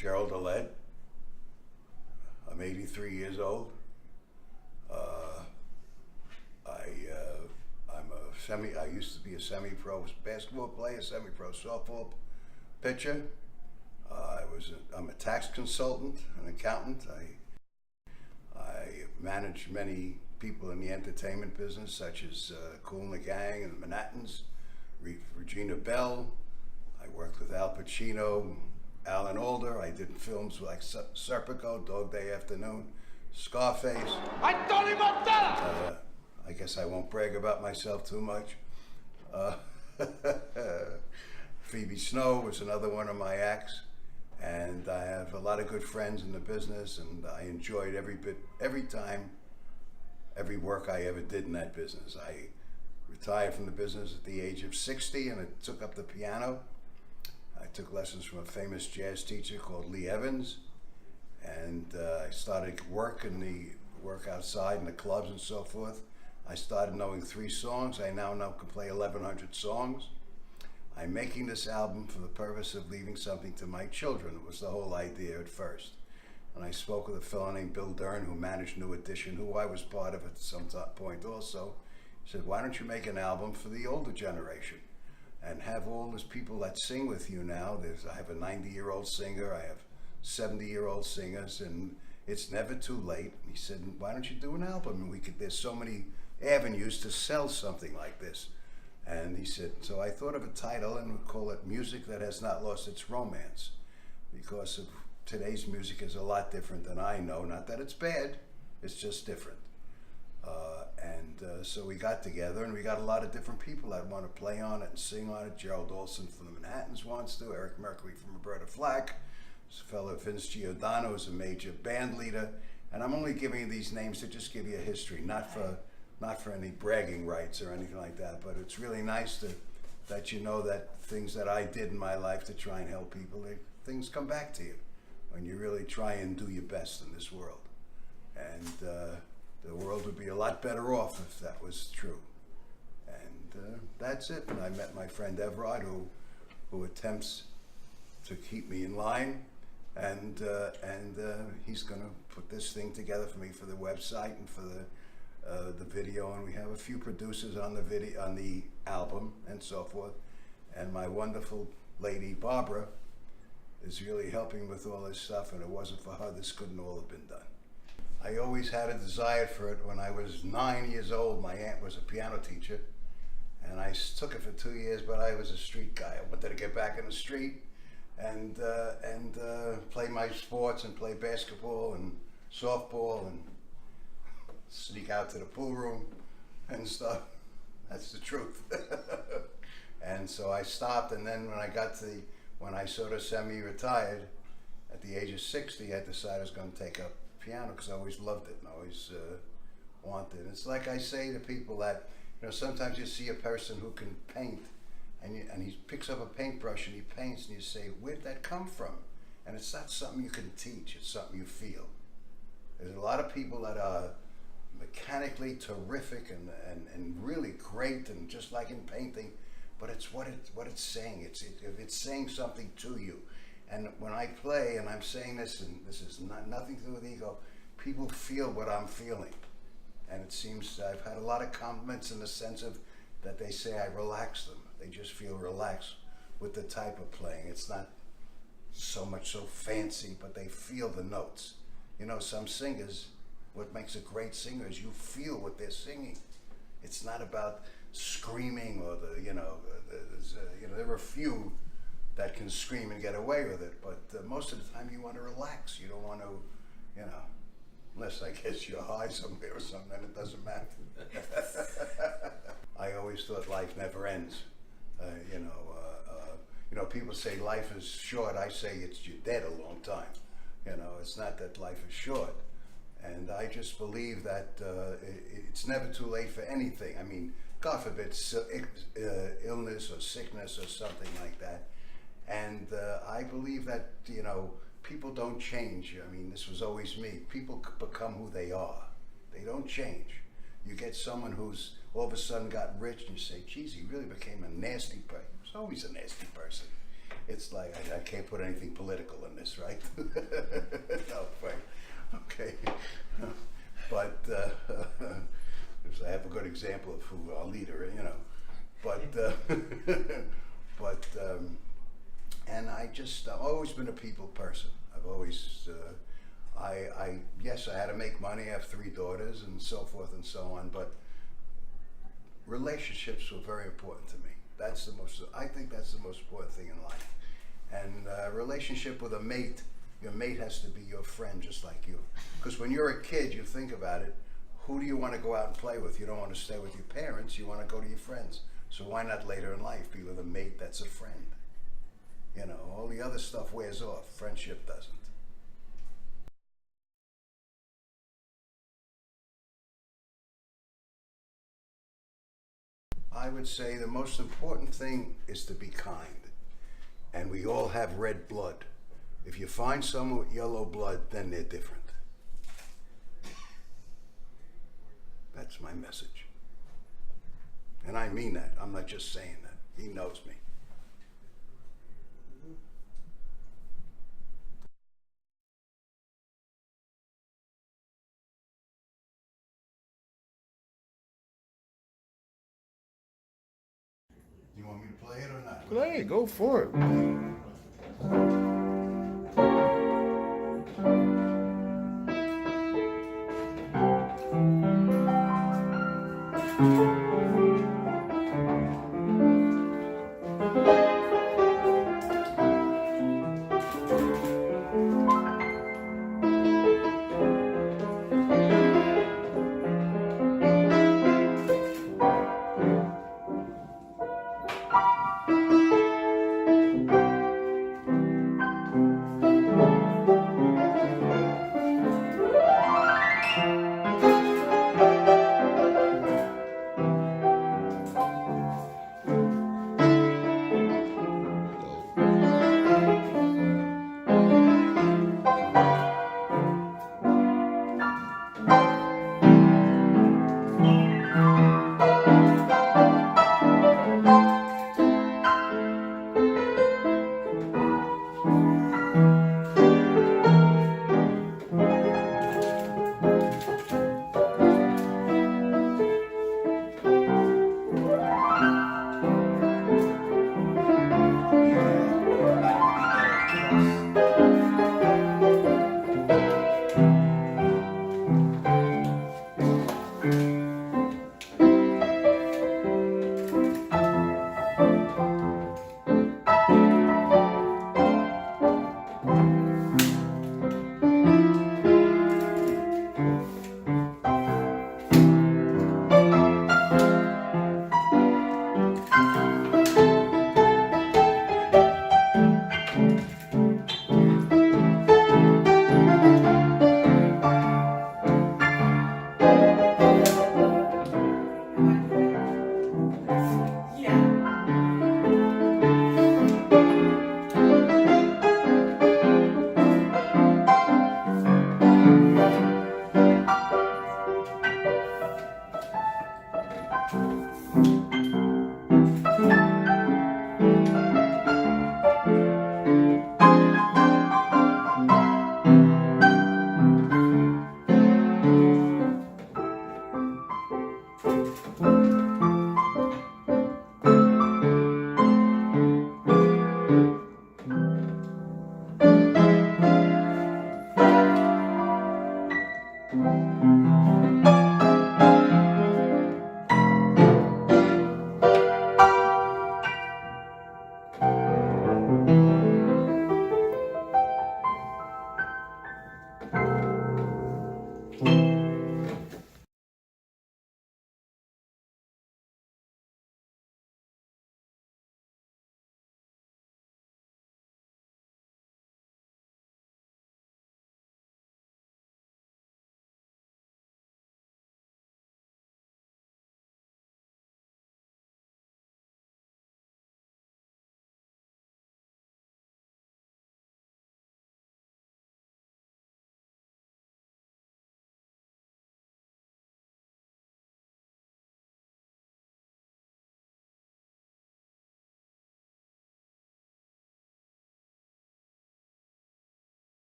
Gerald Delet. I'm 83 years old. I used to be a semi-pro basketball player, semi-pro softball pitcher. I'm a tax consultant, an accountant. I manage many people in the entertainment business, such as Kool and the Gang and the Manhattans, Regina Bell. I worked with Al Pacino, Alan Alda. I did films like Serpico, Dog Day Afternoon, Scarface. I guess I won't brag about myself too much. Phoebe Snow was another one of my acts, and I have a lot of good friends in the business, and I enjoyed every work I ever did in that business. I retired from the business at the age of 60, and I took up the piano. I took lessons from a famous jazz teacher called Lee Evans, and I started work outside in the clubs and so forth. I started knowing 3 songs. I now can play 1,100 songs. I'm making this album for the purpose of leaving something to my children. It was the whole idea at first. And I spoke with a fellow named Bill Dern, who managed New Edition, who I was part of at some point also. He said, why don't you make an album for the older generation and have all those people that sing with you now? I have a 90-year-old singer, I have 70-year-old singers, and it's never too late. And he said, why don't you do an album? And there's so many avenues to sell something like this. And he said, so I thought of a title and would call it Music That Has Not Lost Its Romance, because of today's music is a lot different than I know. Not that it's bad, it's just different. So we got together, and we got a lot of different people that want to play on it and sing on it. Gerald Olson from the Manhattans wants to, Eric Mercury from Roberta Flack, this fellow Vince Giordano is a major band leader, and I'm only giving you these names to just give you a history, not for any bragging rights or anything like that, but it's really nice that you know that things that I did in my life to try and help people, things come back to you when you really try and do your best in this world. And the world would be a lot better off if that was true. And that's it. And I met my friend Everard, who attempts to keep me in line, and he's going to put this thing together for me for the website and for the video, and we have a few producers on the album and so forth. And my wonderful lady Barbara is really helping with all this stuff, and it wasn't for her, this couldn't all have been done. I always had a desire for it. When I was 9 years old, my aunt was a piano teacher, and I took it for 2 years, but I was a street guy. I wanted to get back in the street and play my sports and play basketball and softball and sneak out to the pool room and stuff. That's the truth. And so I stopped, and then when I sort of semi-retired at the age of 60, I decided I was going to take up piano because I always loved it and always wanted. It's like I say to people that, sometimes you see a person who can paint, and he picks up a paintbrush and he paints, and you say, where'd that come from? And it's not something you can teach, it's something you feel. There's a lot of people that are mechanically terrific and really great, and just like in painting, but it's what it's saying. If it's saying something to you. And when I play, and I'm saying this, and this is nothing to do with ego, people feel what I'm feeling. And it seems I've had a lot of compliments in the sense of that they say I relax them. They just feel relaxed with the type of playing. It's not so much so fancy, but they feel the notes. Some singers, what makes a great singer is you feel what they're singing. It's not about screaming or there are a few that can scream and get away with it, but most of the time you want to relax. You don't want to, unless I guess you're high somewhere or something, then it doesn't matter. I always thought life never ends. People say life is short. I say you're dead a long time. It's not that life is short. And I just believe that it's never too late for anything. I mean, God forbid, illness or sickness or something like that. And I believe that, people don't change. I mean, this was always me. People become who they are. They don't change. You get someone who's all of a sudden got rich, and you say, geez, he really became a nasty person. He was always a nasty person. It's like I can't put anything political in this, right? No, right. Okay. But I have a good example of who our leader, you know. But but and I've always been a people person. I've always yes, I had to make money. I have 3 daughters and so forth and so on. But relationships were very important to me. I think that's the most important thing in life. And relationship with a mate, your mate has to be your friend just like you. Because when you're a kid, you think about it, who do you want to go out and play with? You don't want to stay with your parents, you want to go to your friends. So why not later in life be with a mate that's a friend? You know, all the other stuff wears off, friendship doesn't. I would say the most important thing is to be kind. And we all have red blood. If you find someone with yellow blood, then they're different. That's my message. And I mean that. I'm not just saying that. He knows me. You want me to play it or not? Play, go for it.